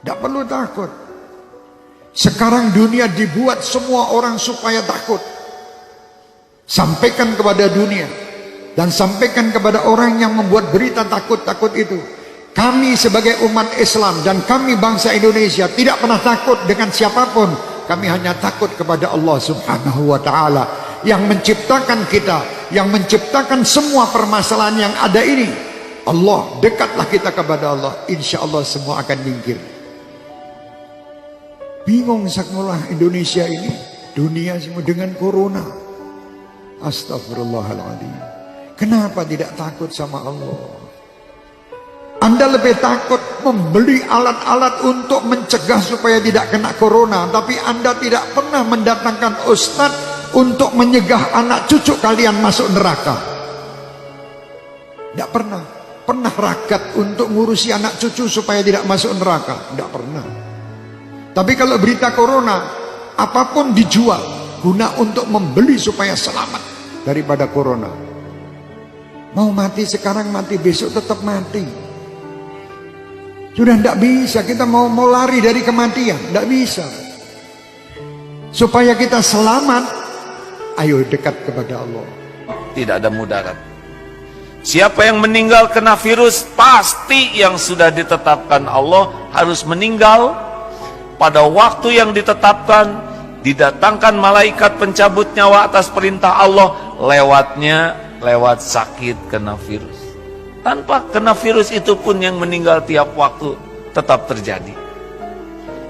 Tidak perlu takut. Sekarang dunia dibuat semua orang supaya takut. Sampaikan kepada dunia dan sampaikan kepada orang yang membuat berita takut-takut itu. Kami sebagai umat Islam dan kami bangsa Indonesia tidak pernah takut dengan siapapun. Kami hanya takut kepada Allah Subhanahu wa ta'ala yang menciptakan kita, yang menciptakan semua permasalahan yang ada ini. Allah, dekatlah kita kepada Allah, insya Allah semua akan nyingkir. Bingung sekolah Indonesia ini, dunia semua dengan corona. Astagfirullahaladzim. Kenapa tidak takut sama Allah? Anda lebih takut membeli alat-alat untuk mencegah supaya tidak kena corona, tapi Anda tidak pernah mendatangkan ustadz untuk menyegah anak cucu kalian masuk neraka. Tidak pernah. Pernah ragat untuk ngurusi anak cucu supaya tidak masuk neraka? Tidak pernah. Tapi kalau berita corona, apapun dijual guna untuk membeli supaya selamat daripada corona. Mau mati sekarang, mati besok tetap mati. Sudah tidak bisa, kita mau lari dari kematian, tidak bisa. Supaya kita selamat, ayo dekat kepada Allah. Tidak ada mudarat. Siapa yang meninggal kena virus, pasti yang sudah ditetapkan Allah harus meninggal pada waktu yang ditetapkan. Didatangkan malaikat pencabut nyawa atas perintah Allah, lewat sakit kena virus. Tanpa kena virus itu pun yang meninggal tiap waktu tetap terjadi.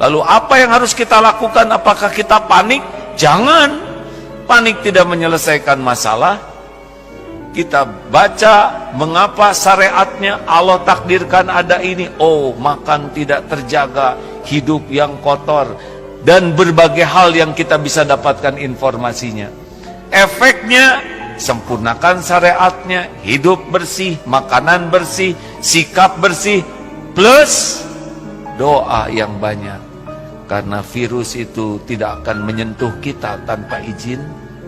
Lalu apa yang harus kita lakukan? Apakah kita panik? Jangan. Panik tidak menyelesaikan masalah. Kita baca mengapa syariatnya Allah takdirkan ada ini. Oh, makan tidak terjaga, hidup yang kotor, dan berbagai hal yang kita bisa dapatkan informasinya. Efeknya, sempurnakan syariatnya, hidup bersih, makanan bersih, sikap bersih, plus doa yang banyak. Karena virus itu tidak akan menyentuh kita tanpa izin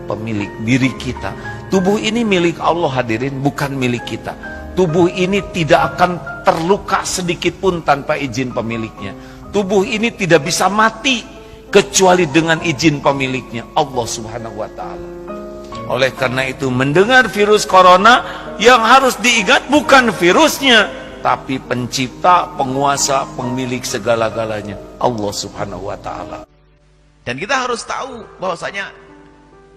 pemilik diri kita. Tubuh ini milik Allah hadirin, bukan milik kita. Tubuh ini tidak akan terluka sedikit pun tanpa izin pemiliknya. Tubuh ini tidak bisa mati kecuali dengan izin pemiliknya, Allah Subhanahu wa ta'ala. Oleh karena itu, mendengar virus corona, yang harus diingat bukan virusnya, tapi pencipta, penguasa, pemilik segala-galanya, Allah Subhanahu wa ta'ala. Dan kita harus tahu bahwasanya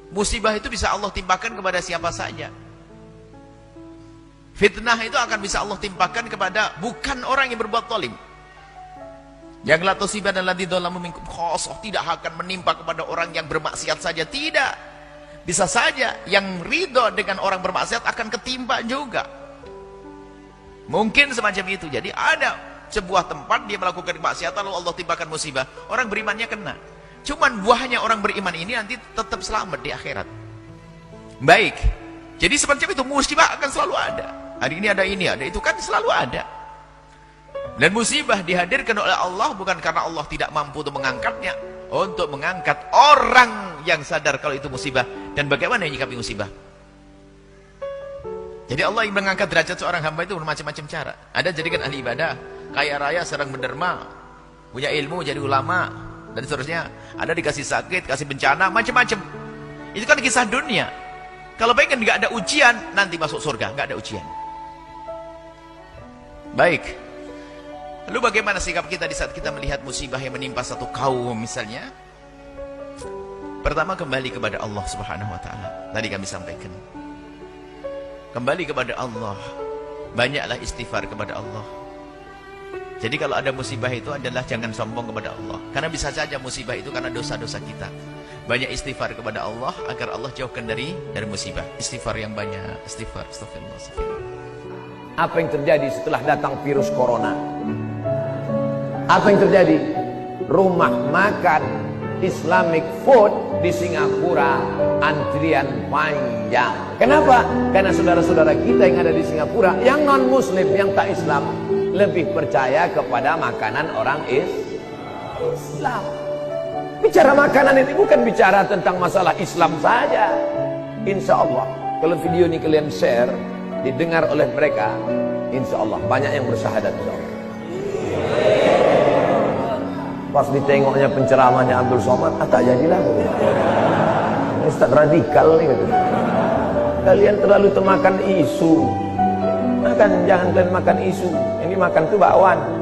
musibah itu bisa Allah timpakan kepada siapa saja. Fitnah itu akan bisa Allah timpakan kepada bukan orang yang berbuat zalim. Yang la tusibanna alladziina dzalamu minkum khassah, tidak akan menimpa kepada orang yang bermaksiat saja, tidak. Bisa saja yang ridho dengan orang bermaksiat akan ketimpa juga. Mungkin semacam itu. Jadi ada sebuah tempat dia melakukan kemaksiatan lalu Allah timpakan musibah. Orang berimannya kena. Cuman buahnya orang beriman ini nanti tetap selamat di akhirat. Baik. Jadi semacam itu, musibah akan selalu ada. Hari ini ada itu kan selalu ada. Dan musibah dihadirkan oleh Allah bukan karena Allah tidak mampu untuk mengangkatnya, untuk mengangkat orang yang sadar kalau itu musibah dan bagaimana menyikapi musibah. Jadi Allah yang mengangkat derajat seorang hamba itu bermacam-macam cara. Ada jadikan ahli ibadah, kaya raya, sedang menderma, punya ilmu, jadi ulama, dan seterusnya. Ada dikasih sakit, kasih bencana, macam-macam. Itu kan kisah dunia. Kalau pengen nggak ada ujian, nanti masuk surga, nggak ada ujian. Baik. Lalu bagaimana sikap kita di saat kita melihat musibah yang menimpa satu kaum misalnya? Pertama, kembali kepada Allah Subhanahu wa ta'ala. Tadi kami sampaikan. Kembali kepada Allah. Banyaklah istighfar kepada Allah. Jadi kalau ada musibah itu adalah jangan sombong kepada Allah. Karena bisa saja musibah itu karena dosa-dosa kita. Banyak istighfar kepada Allah agar Allah jauhkan dari musibah. Istighfar yang banyak. Istighfar. Astagfirullah. Apa yang terjadi setelah datang virus corona? Apa yang terjadi? Rumah makan Islamic food di Singapura antrian panjang. Kenapa? Karena saudara-saudara kita yang ada di Singapura, yang non muslim, yang tak Islam, lebih percaya kepada makanan orang Islam. Bicara makanan ini bukan bicara tentang masalah Islam saja. Insya Allah kalau video ini kalian share, didengar oleh mereka, insya Allah banyak yang bersyahadat, insya Allah. Pas ditengoknya penceramahnya Abdul Somad, tak jadilah. Ustaz radikal nih gitu. Kalian terlalu termakan isu. Jangan kalian makan isu. Ini makan tuh bakwan.